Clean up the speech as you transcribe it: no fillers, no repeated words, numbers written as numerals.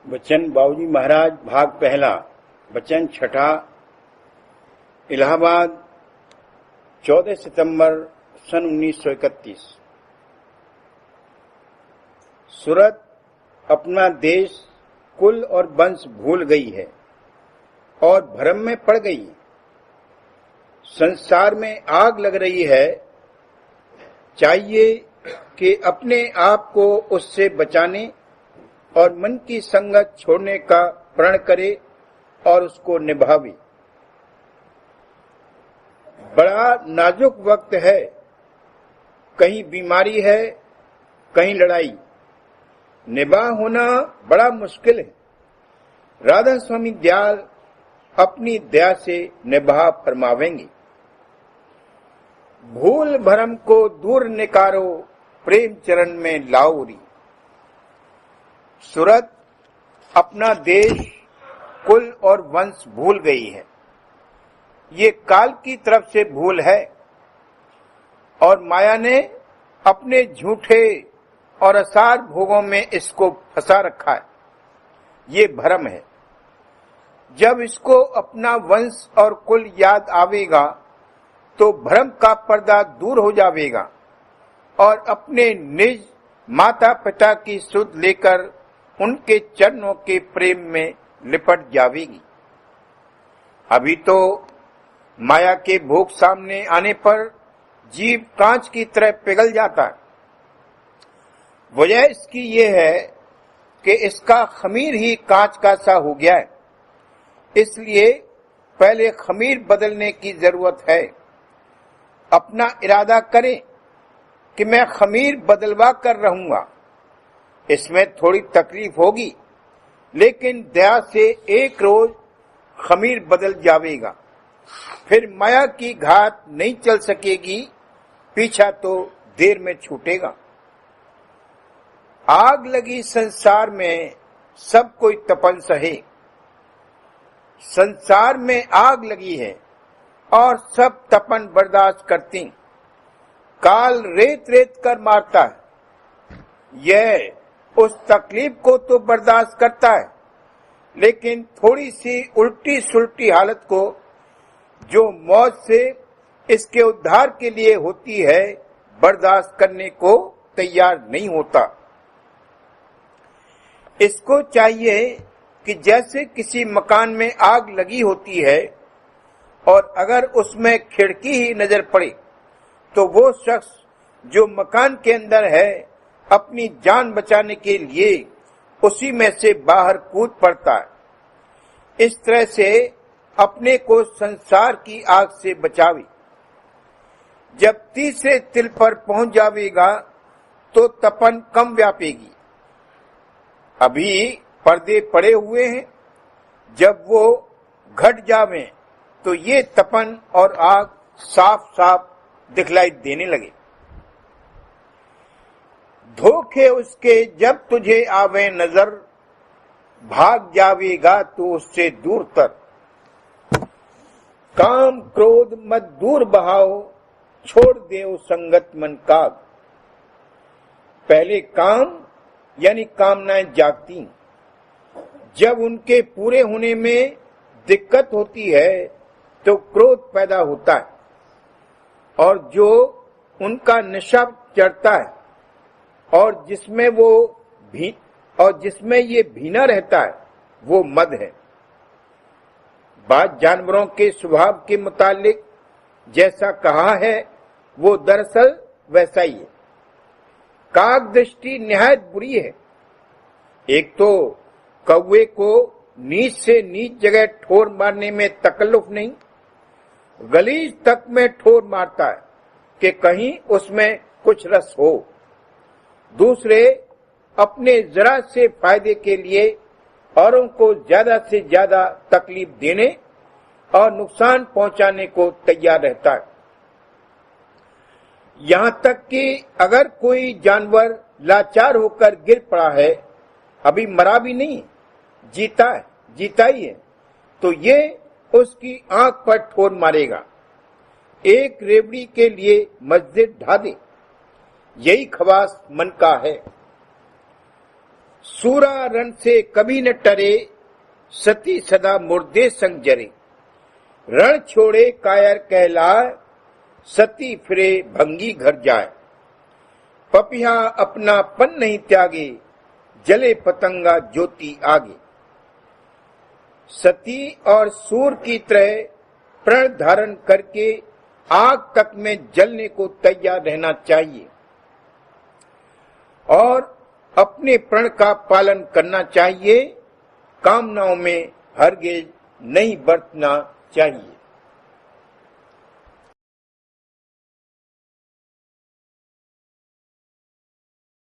वचन बाबूजी महाराज भाग पहला वचन छठा इलाहाबाद 14 सितंबर सन 1931। सूरत अपना देश कुल और वंश भूल गई है और भ्रम में पड़ गई है। संसार में आग लग रही है। चाहिए कि अपने आप को उससे बचाने और मन की संगत छोड़ने का प्रण करे और उसको निभावे। बड़ा नाजुक वक्त है, कहीं बीमारी है, कहीं लड़ाई। निभा होना बड़ा मुश्किल है। राधा स्वामी दयाल अपनी दया से निभा फरमावेंगे। भूल भरम को दूर निकारो, प्रेम चरण में लाओरी। सूरत अपना देश कुल और वंश भूल गई है। ये काल की तरफ से भूल है और माया ने अपने झूठे और असार भोगों में इसको फंसा रखा है। ये भ्रम है। जब इसको अपना वंश और कुल याद आवेगा तो भ्रम का पर्दा दूर हो जाएगा और अपने निज माता पिता की सुध लेकर उनके चरणों के प्रेम में लिपट जाएगी। अभी तो माया के भोग सामने आने पर जीव कांच की तरह पिघल जाता है। वजह इसकी ये है कि इसका खमीर ही कांच का सा हो गया है। इसलिए पहले खमीर बदलने की जरूरत है। अपना इरादा करें कि मैं खमीर बदलवा कर रहूंगा। इसमें थोड़ी तकलीफ होगी, लेकिन दया से एक रोज खमीर बदल जाएगा। फिर माया की घात नहीं चल सकेगी, पीछा तो देर में छूटेगा। आग लगी संसार में सब कोई तपन सहे। संसार में आग लगी है और सब तपन बर्दाश्त करती। काल रेत रेत कर मारता है। यह उस तकलीफ को तो बर्दाश्त करता है, लेकिन थोड़ी सी उल्टी सुलटी हालत को जो मौत से इसके उद्धार के लिए होती है, बर्दाश्त करने को तैयार नहीं होता। इसको चाहिए कि जैसे किसी मकान में आग लगी होती है और अगर उसमें खिड़की ही नजर पड़े तो वो शख्स जो मकान के अंदर है अपनी जान बचाने के लिए उसी में से बाहर कूद पड़ता है। इस तरह से अपने को संसार की आग से बचावे। जब तीसरे तिल पर पहुंच जाएगा तो तपन कम व्यापेगी। अभी पर्दे पड़े हुए हैं, जब वो घट जावे तो ये तपन और आग साफ साफ दिखलाई देने लगे। धोखे उसके जब तुझे आवे नजर, भाग जावेगा तो उससे दूर तर। काम क्रोध मत दूर बहाओ, छोड़ देओ संगत मन काग। पहले काम यानी कामनाएं जागती, जब उनके पूरे होने में दिक्कत होती है तो क्रोध पैदा होता है और जो उनका नशा चढ़ता है और जिसमें ये भीना रहता है वो मद है। बात जानवरों के स्वभाव के मुतालिक जैसा कहा है वो दरअसल वैसा ही है। काग दृष्टि निहायत बुरी है। एक तो कौवे को नीच से नीच जगह ठोर मारने में तकल्लुफ नहीं, गलीज तक में ठोर मारता है कि कहीं उसमें कुछ रस हो। दूसरे अपने जरा से फायदे के लिए औरों को ज्यादा से ज्यादा तकलीफ देने और नुकसान पहुंचाने को तैयार रहता है। यहां तक कि अगर कोई जानवर लाचार होकर गिर पड़ा है, अभी मरा भी नहीं, जीता ही है, तो ये उसकी आंख पर ठोर मारेगा। एक रेवड़ी के लिए मस्जिद ढा दे, यही खवास मन का है। सूरा रण से कभी न टरे, सती सदा मुर्दे संग जरे। रण छोड़े कायर कहलाए, सती फिरे भंगी घर जाए। पपिया अपना पन नहीं त्यागे, जले पतंगा ज्योति आगे। सती और सूर की तरह प्रण धारण करके आग तक में जलने को तैयार रहना चाहिए और अपने प्रण का पालन करना चाहिए। कामनाओं में हरगिज नहीं बरतना चाहिए।